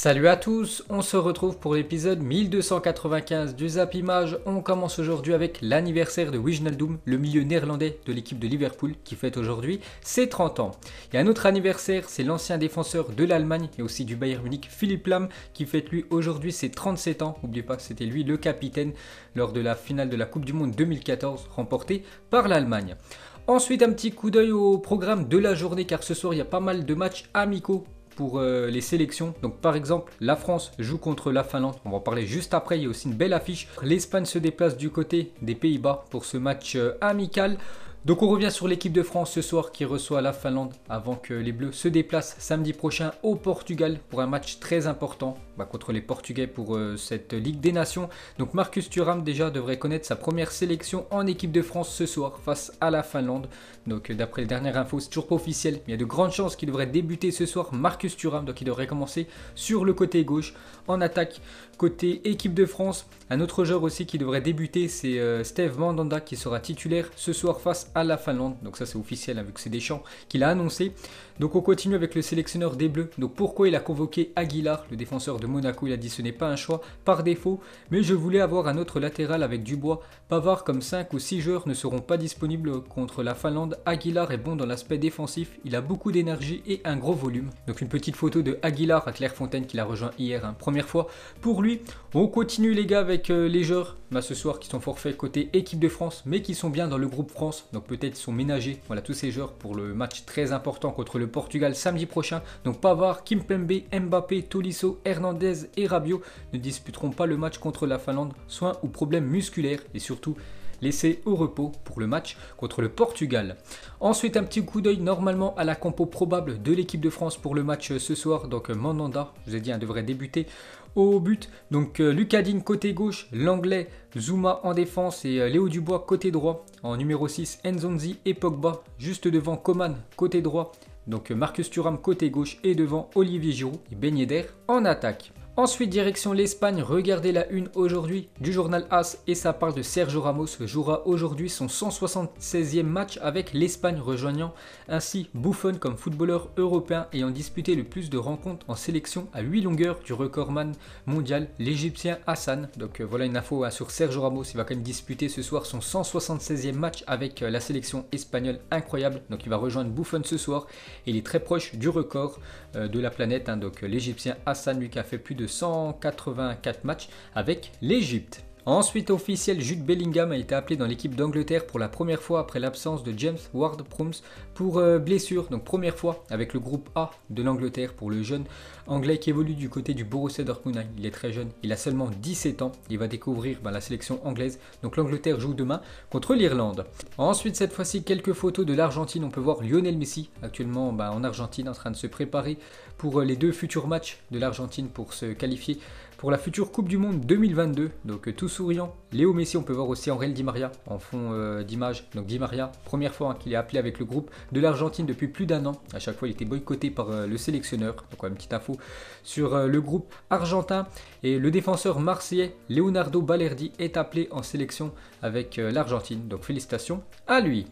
Salut à tous, on se retrouve pour l'épisode 1295 du Zap Image. On commence aujourd'hui avec l'anniversaire de Wijnaldum, le milieu néerlandais de l'équipe de Liverpool qui fête aujourd'hui ses 30 ans. Il y a un autre anniversaire, c'est l'ancien défenseur de l'Allemagne et aussi du Bayern Munich, Philipp Lahm, qui fête lui aujourd'hui ses 37 ans. N'oubliez pas que c'était lui le capitaine lors de la finale de la Coupe du Monde 2014 remportée par l'Allemagne. Ensuite, un petit coup d'œil au programme de la journée car ce soir il y a pas mal de matchs amicaux pour les sélections. Donc par exemple, la France joue contre la Finlande. On va en parler juste après. Il y a aussi une belle affiche. L'Espagne se déplace du côté des Pays-Bas pour ce match amical. Donc on revient sur l'équipe de France ce soir qui reçoit la Finlande avant que les Bleus se déplacent samedi prochain au Portugal pour un match très important contre les Portugais pour cette Ligue des Nations. Donc Marcus Thuram déjà devrait connaître sa première sélection en équipe de France ce soir face à la Finlande. Donc d'après les dernières infos, c'est toujours pas officiel, mais il y a de grandes chances qu'il devrait débuter ce soir Marcus Thuram. Donc il devrait commencer sur le côté gauche en attaque côté équipe de France. Un autre joueur aussi qui devrait débuter, c'est Steve Mandanda qui sera titulaire ce soir face à la Finlande. Donc ça c'est officiel vu que c'est Deschamps qui l'a annoncé. Donc on continue avec le sélectionneur des Bleus. Donc pourquoi il a convoqué Aguilar, le défenseur de Monaco? Il a dit ce n'est pas un choix par défaut, mais je voulais avoir un autre latéral avec Dubois. Pavard comme 5 ou 6 joueurs ne seront pas disponibles contre la Finlande. Aguilar est bon dans l'aspect défensif, il a beaucoup d'énergie et un gros volume. Donc une petite photo de Aguilar à Clairefontaine qui l'a rejoint hier, première fois pour lui. On continue les gars avec les joueurs ce soir qui sont forfaits côté équipe de France, mais qui sont bien dans le groupe France. Donc peut-être sont ménagés, voilà tous ces joueurs pour le match très important contre le Portugal samedi prochain. Donc Pavard, Kimpembe, Mbappé, Tolisso, Hernandez et Rabiot ne disputeront pas le match contre la Finlande, soins ou problèmes musculaires et surtout laissés au repos pour le match contre le Portugal. Ensuite, un petit coup d'œil normalement à la compo probable de l'équipe de France pour le match ce soir. Donc Mandanda, je vous ai dit, devrait débuter au but. Donc Lucas Digne côté gauche, l'anglais Zouma en défense et Léo Dubois côté droit. En numéro 6, Nzonzi et Pogba juste devant Coman côté droit. Donc Marcus Thuram côté gauche et devant Olivier Giroud et Ben Yedder en attaque. Ensuite, direction l'Espagne, regardez la une aujourd'hui du journal AS et ça parle de Sergio Ramos qui jouera aujourd'hui son 176e match avec l'Espagne, rejoignant ainsi Buffon comme footballeur européen ayant disputé le plus de rencontres en sélection à 8 longueurs du recordman mondial, l'Égyptien Hassan. Donc voilà une info sur Sergio Ramos, il va quand même disputer ce soir son 176e match avec la sélection espagnole, incroyable. Donc il va rejoindre Buffon ce soir et il est très proche du record de la planète. Donc l'Égyptien Hassan, lui qui a fait plus de 184 matchs avec l'Égypte. Ensuite, officiel, Jude Bellingham a été appelé dans l'équipe d'Angleterre pour la première fois après l'absence de James Ward-Prowse pour blessure. Donc première fois avec le groupe A de l'Angleterre pour le jeune anglais qui évolue du côté du Borussia Dortmund. Il est très jeune, il a seulement 17 ans. Il va découvrir la sélection anglaise. Donc l'Angleterre joue demain contre l'Irlande. Ensuite, cette fois-ci, quelques photos de l'Argentine. On peut voir Lionel Messi actuellement en Argentine en train de se préparer pour les deux futurs matchs de l'Argentine pour se qualifier pour la future Coupe du Monde 2022, donc tout souriant. Léo Messi, on peut voir aussi Angel Di Maria en fond d'image. Donc Di Maria, première fois qu'il est appelé avec le groupe de l'Argentine depuis plus d'un an. À chaque fois, il était boycotté par le sélectionneur. Donc une petite info sur le groupe argentin. Et le défenseur marseillais Leonardo Balerdi est appelé en sélection avec l'Argentine. Donc félicitations à lui.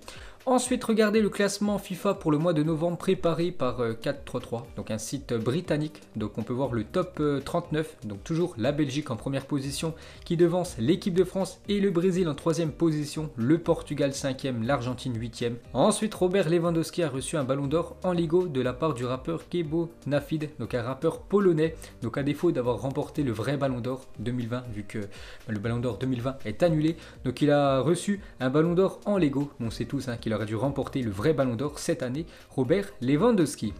Ensuite, regardez le classement FIFA pour le mois de novembre préparé par 433, donc un site britannique. Donc on peut voir le top 39, donc toujours la Belgique en première position qui devance l'équipe de France et le Brésil en troisième position, le Portugal 5e, l'Argentine 8e. Ensuite, Robert Lewandowski a reçu un ballon d'or en Ligo de la part du rappeur Kebo Nafid, donc un rappeur polonais. Donc à défaut d'avoir remporté le vrai ballon d'or 2020, vu que le ballon d'or 2020 est annulé, donc il a reçu un ballon d'or en Lego. On sait tous qu'il aurait dû remporter le vrai ballon d'or cette année, Robert Lewandowski.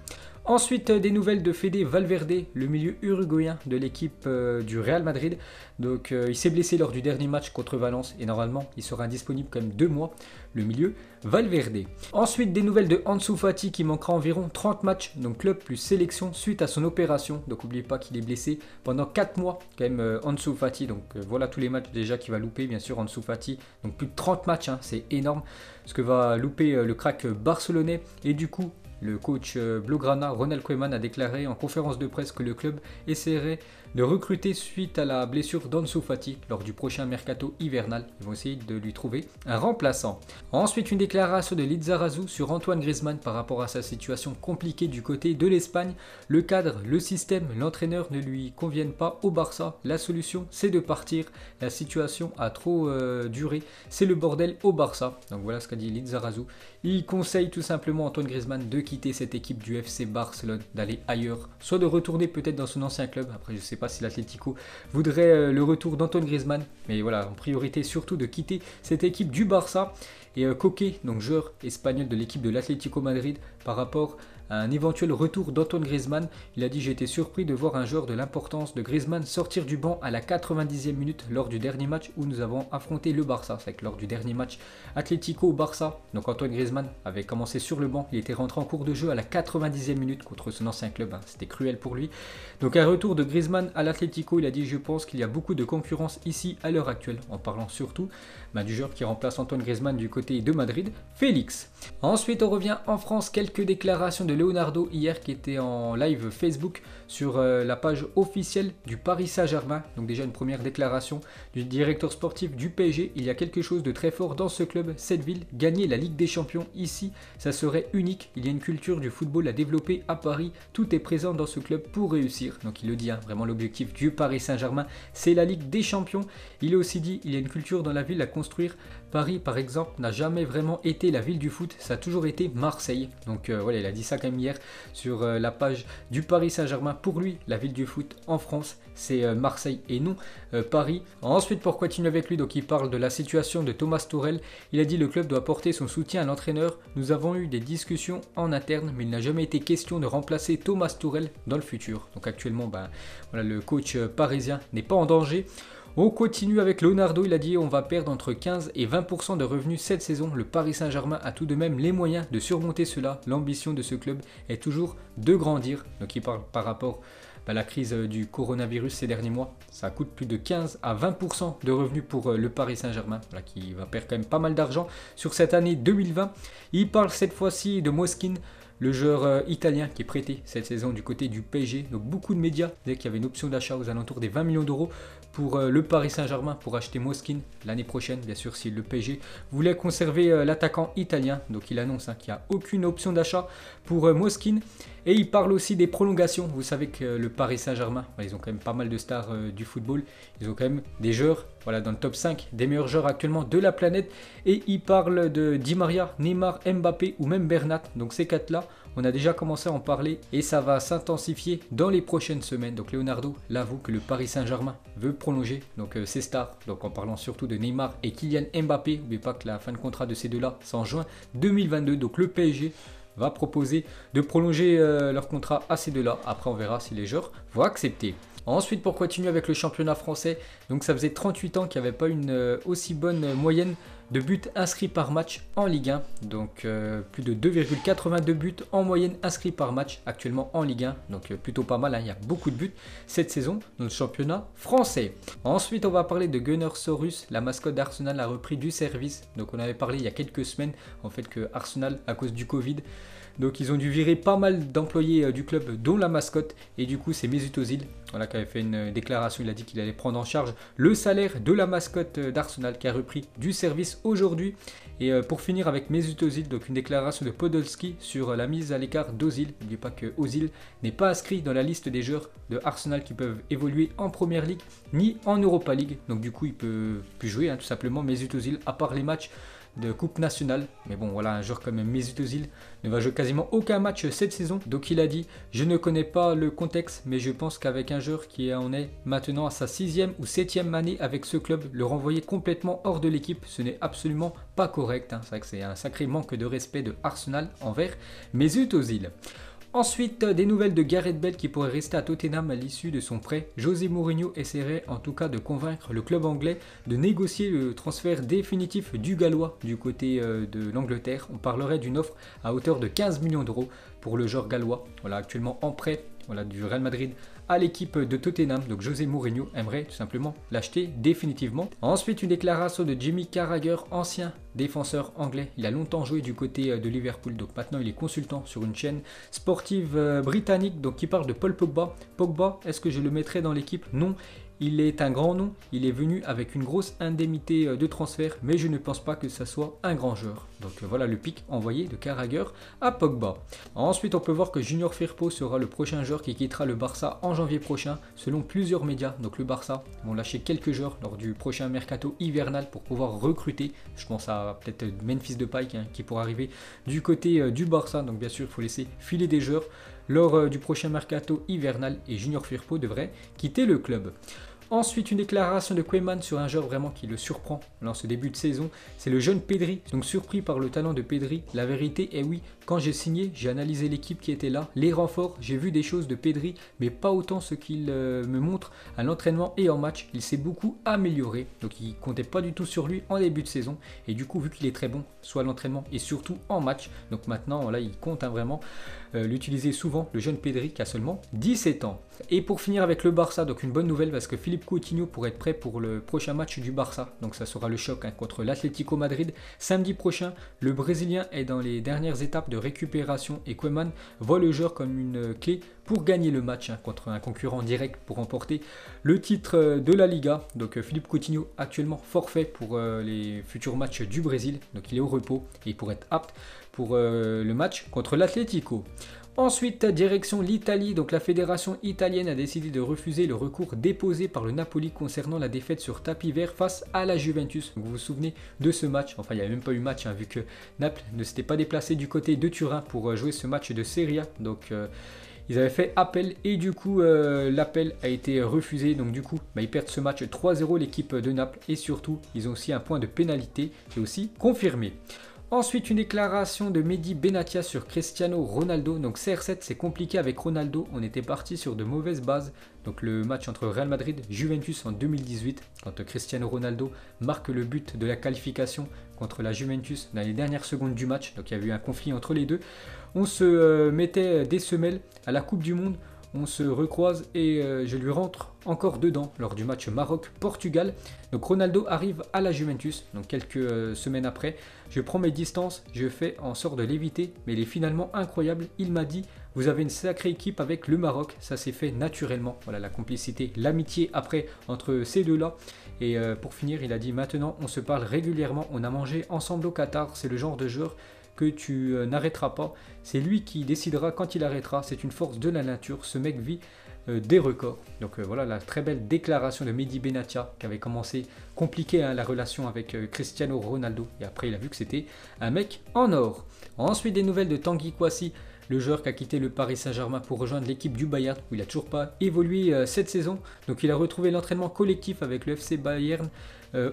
Ensuite, des nouvelles de Fede Valverde, le milieu uruguayen de l'équipe du Real Madrid. Donc, il s'est blessé lors du dernier match contre Valence et normalement, il sera indisponible quand même 2 mois, le milieu Valverde. Ensuite, des nouvelles de Ansu Fati qui manquera environ 30 matchs, donc club plus sélection suite à son opération. Donc, n'oubliez pas qu'il est blessé pendant 4 mois quand même Ansu Fati. Donc, voilà tous les matchs déjà qu'il va louper, bien sûr, Ansu Fati. Donc, plus de 30 matchs, c'est énorme ce que va louper le crack barcelonais et du coup, Le coach Blaugrana, Ronald Koeman, a déclaré en conférence de presse que le club essaierait de recruter suite à la blessure d'Ansu Fati lors du prochain mercato hivernal. Ils vont essayer de lui trouver un remplaçant. Ensuite, une déclaration de Lizarazu sur Antoine Griezmann par rapport à sa situation compliquée du côté de l'Espagne. Le cadre, le système, l'entraîneur ne lui conviennent pas au Barça. La solution, c'est de partir. La situation a trop duré. C'est le bordel au Barça. Donc voilà ce qu'a dit Lizarazu. Il conseille tout simplement Antoine Griezmann de quitter cette équipe du FC Barcelone, d'aller ailleurs, soit de retourner peut-être dans son ancien club. Après, je ne sais pas si l'Atlético voudrait le retour d'Antoine Griezmann, mais voilà, en priorité surtout de quitter cette équipe du Barça. Et Koke, donc joueur espagnol de l'équipe de l'Atlético Madrid, par rapport à un éventuel retour d'Antoine Griezmann, il a dit: j'ai été surpris de voir un joueur de l'importance de Griezmann sortir du banc à la 90e minute lors du dernier match où nous avons affronté le Barça. C'est que lors du dernier match Atlético-Barça, donc Antoine Griezmann avait commencé sur le banc, il était rentré en cours de jeu à la 90e minute contre son ancien club, c'était cruel pour lui. Donc un retour de Griezmann à l'Atlético, il a dit: je pense qu'il y a beaucoup de concurrence ici à l'heure actuelle, en parlant surtout du joueur qui remplace Antoine Griezmann du côté de Madrid, Félix. Ensuite on revient en France, quelques déclarations de Leonardo hier qui était en live Facebook sur la page officielle du Paris Saint-Germain. Donc déjà une première déclaration du directeur sportif du PSG: il y a quelque chose de très fort dans ce club, cette ville, gagner la Ligue des Champions ici, ça serait unique, il y a une culture du football à développer à Paris, tout est présent dans ce club pour réussir. Donc il le dit, vraiment l'objectif du Paris Saint-Germain c'est la Ligue des Champions. Il a aussi dit: il y a une culture dans la ville à construire. Paris par exemple n'a jamais vraiment été la ville du foot, ça a toujours été Marseille. Donc voilà, il a dit ça quand même hier sur la page du Paris Saint-Germain. Pour lui, la ville du foot en France c'est Marseille et non Paris. Ensuite, pour continuer avec lui, donc il parle de la situation de Thomas Tuchel. Il a dit: le club doit apporter son soutien à l'entraîneur, nous avons eu des discussions en interne mais il n'a jamais été question de remplacer Thomas Tuchel dans le futur. Donc actuellement voilà, le coach parisien n'est pas en danger. On continue avec Leonardo, il a dit: on va perdre entre 15 et 20% de revenus cette saison. Le Paris Saint-Germain a tout de même les moyens de surmonter cela. L'ambition de ce club est toujours de grandir. Donc il parle par rapport à la crise du coronavirus ces derniers mois. Ça coûte plus de 15 à 20% de revenus pour le Paris Saint-Germain, voilà, qui va perdre quand même pas mal d'argent sur cette année 2020. Il parle cette fois-ci de Moskin, le joueur italien qui est prêté cette saison du côté du PSG. Donc beaucoup de médias disaient qu'il y avait une option d'achat aux alentours des 20 millions d'euros pour le Paris Saint-Germain pour acheter Moskin l'année prochaine, bien sûr si le PSG voulait conserver l'attaquant italien. Donc il annonce qu'il n'y a aucune option d'achat pour Moskin. Et il parle aussi des prolongations. Vous savez que le Paris Saint-Germain, ils ont quand même pas mal de stars du football. Ils ont quand même des joueurs dans le top 5 des meilleurs joueurs actuellement de la planète. Et il parle de Di Maria, Neymar, Mbappé ou même Bernat. Donc ces 4-là, on a déjà commencé à en parler et ça va s'intensifier dans les prochaines semaines. Donc Leonardo l'avoue que le Paris Saint-Germain veut prolonger ses stars. Donc en parlant surtout de Neymar et Kylian Mbappé. N'oubliez pas que la fin de contrat de ces deux-là, c'est en juin 2022. Donc le PSG va proposer de prolonger leur contrat à ces deux-là. Après, on verra si les joueurs vont accepter. Ensuite, pour continuer avec le championnat français, donc ça faisait 38 ans qu'il n'y avait pas une aussi bonne moyenne de buts inscrits par match en Ligue 1. Donc plus de 2,82 buts en moyenne inscrits par match actuellement en Ligue 1. Donc plutôt pas mal, il y a beaucoup de buts cette saison dans le championnat français. Ensuite, on va parler de Gunnar Saurus, la mascotte d'Arsenal a repris du service. Donc on avait parlé il y a quelques semaines en fait que Arsenal, à cause du Covid, donc ils ont dû virer pas mal d'employés du club, dont la mascotte. Et du coup, c'est Mesut Özil qui avait fait une déclaration. Il a dit qu'il allait prendre en charge le salaire de la mascotte d'Arsenal qui a repris du service aujourd'hui. Et pour finir avec Mesut Özil, donc une déclaration de Podolski sur la mise à l'écart d'Ozil. N'oubliez pas que Özil n'est pas inscrit dans la liste des joueurs de Arsenal qui peuvent évoluer en Première Ligue ni en Europa League. Donc du coup, il peut plus jouer tout simplement Mesut Özil à part les matchs de Coupe nationale. Mais bon, voilà, un joueur comme Mesut Özil ne va jouer quasiment aucun match cette saison. Donc il a dit: je ne connais pas le contexte, mais je pense qu'avec un joueur qui en est maintenant à sa 6e ou 7e année avec ce club, le renvoyer complètement hors de l'équipe, ce n'est absolument pas correct. C'est vrai que c'est un sacré manque de respect de Arsenal envers Mesut Özil. Ensuite, des nouvelles de Gareth Bale qui pourrait rester à Tottenham à l'issue de son prêt. José Mourinho essaierait en tout cas de convaincre le club anglais de négocier le transfert définitif du Gallois du côté de l'Angleterre. On parlerait d'une offre à hauteur de 15 millions d'euros pour le joueur gallois, actuellement en prêt du Real Madrid à l'équipe de Tottenham. Donc José Mourinho aimerait tout simplement l'acheter définitivement. Ensuite, une déclaration de Jamie Carragher, ancien défenseur anglais. Il a longtemps joué du côté de Liverpool, donc maintenant il est consultant sur une chaîne sportive britannique donc qui parle de Paul Pogba. Pogba, est-ce que je le mettrai dans l'équipe? Non. Il est un grand nom, il est venu avec une grosse indemnité de transfert, mais je ne pense pas que ça soit un grand joueur. Donc voilà le pic envoyé de Carragher à Pogba. Ensuite, on peut voir que Junior Firpo sera le prochain joueur qui quittera le Barça en janvier prochain, selon plusieurs médias. Donc le Barça vont lâcher quelques joueurs lors du prochain mercato hivernal pour pouvoir recruter. Je pense à peut-être Memphis Depay qui pourra arriver du côté du Barça. Donc bien sûr, il faut laisser filer des joueurs lors du prochain mercato hivernal et Junior Firpo devrait quitter le club. Ensuite, une déclaration de Koeman sur un joueur vraiment qui le surprend dans ce début de saison, c'est le jeune Pedri. Donc surpris par le talent de Pedri, la vérité est oui, quand j'ai signé, j'ai analysé l'équipe qui était là, les renforts, j'ai vu des choses de Pedri, mais pas autant ce qu'il me montre à l'entraînement et en match. Il s'est beaucoup amélioré, donc il comptait pas du tout sur lui en début de saison, et du coup vu qu'il est très bon, soit à l'entraînement et surtout en match, donc maintenant là il compte vraiment l'utiliser souvent, le jeune Pedri qui a seulement 17 ans. Et pour finir avec le Barça, donc une bonne nouvelle parce que Philippe Coutinho pourrait être prêt pour le prochain match du Barça, donc ça sera le choc contre l'Atlético Madrid samedi prochain. Le Brésilien est dans les dernières étapes de récupération et Koeman voit le joueur comme une clé pour gagner le match contre un concurrent direct pour remporter le titre de la Liga. Donc Philippe Coutinho actuellement forfait pour les futurs matchs du Brésil, donc il est au repos et il pourrait être apte pour le match contre l'Atlético. Ensuite, direction l'Italie. Donc la fédération italienne a décidé de refuser le recours déposé par le Napoli concernant la défaite sur tapis vert face à la Juventus. Donc, vous vous souvenez de ce match? Enfin, il n'y avait même pas eu match vu que Naples ne s'était pas déplacé du côté de Turin pour jouer ce match de Serie A. Donc ils avaient fait appel et du coup l'appel a été refusé. Donc du coup ils perdent ce match 3-0 l'équipe de Naples et surtout ils ont aussi un point de pénalité qui est aussi confirmé. Ensuite, une déclaration de Mehdi Benatia sur Cristiano Ronaldo. Donc CR7, c'est compliqué avec Ronaldo. On était parti sur de mauvaises bases. Donc le match entre Real Madrid et Juventus en 2018, quand Cristiano Ronaldo marque le but de la qualification contre la Juventus dans les dernières secondes du match. Donc il y a eu un conflit entre les deux. On se mettait des semelles à la Coupe du Monde. On se recroise et je lui rentre encore dedans lors du match Maroc-Portugal. Donc Ronaldo arrive à la Juventus, donc quelques semaines après. Je prends mes distances, je fais en sorte de l'éviter, mais il est finalement incroyable. Il m'a dit, vous avez une sacrée équipe avec le Maroc, ça s'est fait naturellement. Voilà la complicité, l'amitié après entre ces deux-là. Et pour finir, il a dit, maintenant on se parle régulièrement, on a mangé ensemble au Qatar, c'est le genre de joueur que tu n'arrêteras pas. C'est lui qui décidera quand il arrêtera. C'est une force de la nature. Ce mec vit des records. Donc voilà la très belle déclaration de Mehdi Benatia qui avait commencé compliqué la relation avec Cristiano Ronaldo. Et après il a vu que c'était un mec en or. Ensuite des nouvelles de Tanguy Kouassi, le joueur qui a quitté le Paris Saint-Germain pour rejoindre l'équipe du Bayern où il n'a toujours pas évolué cette saison. Donc il a retrouvé l'entraînement collectif avec le FC Bayern.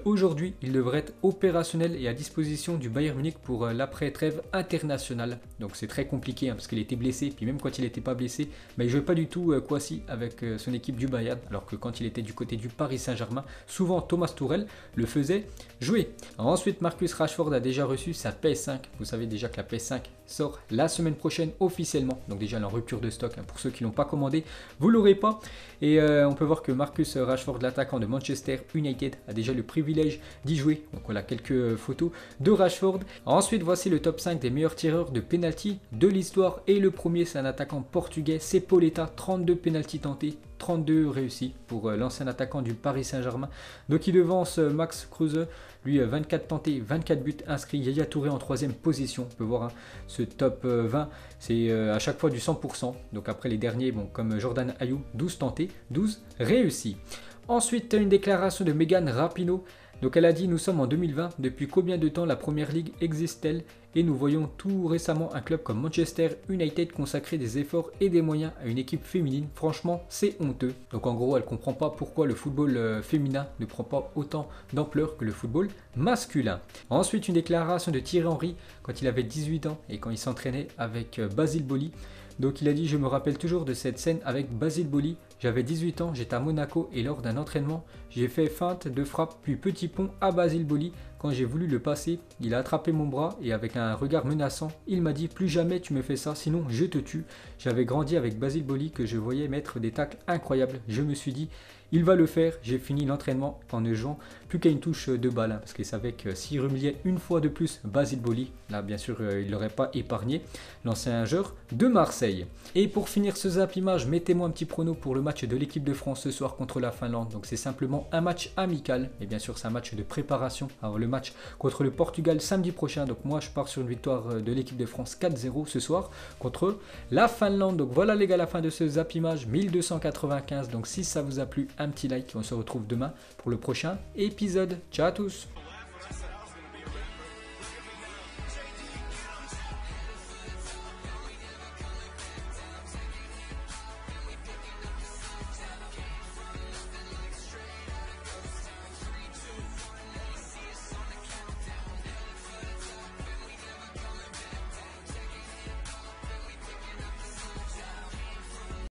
Aujourd'hui, il devrait être opérationnel et à disposition du Bayern Munich pour l'après-trêve internationale. Donc c'est très compliqué parce qu'il était blessé, puis même quand il n'était pas blessé, il ne jouait pas du tout Kouassi avec son équipe du Bayern, alors que quand il était du côté du Paris Saint-Germain, souvent Thomas Tuchel le faisait jouer. Ensuite, Marcus Rashford a déjà reçu sa PS5. Vous savez déjà que la PS5 sort la semaine prochaine officiellement, donc déjà elle est en rupture de stock. Pour ceux qui ne l'ont pas commandé, vous ne l'aurez pas. Et on peut voir que Marcus Rashford, l'attaquant de Manchester United, a déjà le privilège d'y jouer. Donc voilà quelques photos de Rashford. Ensuite, voici le top 5 des meilleurs tireurs de penalty de l'histoire. Et le premier, c'est un attaquant portugais, c'est Pauleta, 32 penalty tentés, 32 réussis pour l'ancien attaquant du Paris Saint-Germain. Donc il devance Max Kruse, lui 24 tentés, 24 buts inscrits. Yaya Touré en 3e position. On peut voir ce top 20, c'est à chaque fois du 100%. Donc après les derniers, comme Jordan Ayew, 12 tentés, 12 réussis. Ensuite, une déclaration de Megan Rapinoe. Donc elle a dit, nous sommes en 2020, depuis combien de temps la Première Ligue existe-t-elle? Et nous voyons tout récemment un club comme Manchester United consacrer des efforts et des moyens à une équipe féminine. Franchement, c'est honteux. Donc en gros, elle ne comprend pas pourquoi le football féminin ne prend pas autant d'ampleur que le football masculin. Ensuite, une déclaration de Thierry Henry quand il avait 18 ans et quand il s'entraînait avec Basile Boli. Donc il a dit, je me rappelle toujours de cette scène avec Basile Boli. J'avais 18 ans, j'étais à Monaco et lors d'un entraînement, j'ai fait feinte de frappe puis petit pont à Basile Boli. Quand j'ai voulu le passer, il a attrapé mon bras et avec un regard menaçant, il m'a dit, plus jamais tu me fais ça, sinon je te tue. J'avais grandi avec Basile Boli que je voyais mettre des tacles incroyables. Je me suis dit, il va le faire. J'ai fini l'entraînement en ne jouant plus qu'à une touche de balle, parce qu'il savait que s'il remuait une fois de plus Basile Boli, là bien sûr il ne l'aurait pas épargné, l'ancien joueur de Marseille. Et pour finir ce Zap Image, mettez-moi un petit prono pour le match de l'équipe de France ce soir contre la Finlande. Donc c'est simplement un match amical, et bien sûr c'est un match de préparation. Alors le match contre le Portugal samedi prochain, donc moi je pars sur une victoire de l'équipe de France 4-0 ce soir contre la Finlande. Donc voilà les gars, la fin de ce Zap Image 1295. Donc si ça vous a plu, un petit like, on se retrouve demain pour le prochain épisode. Ciao à tous.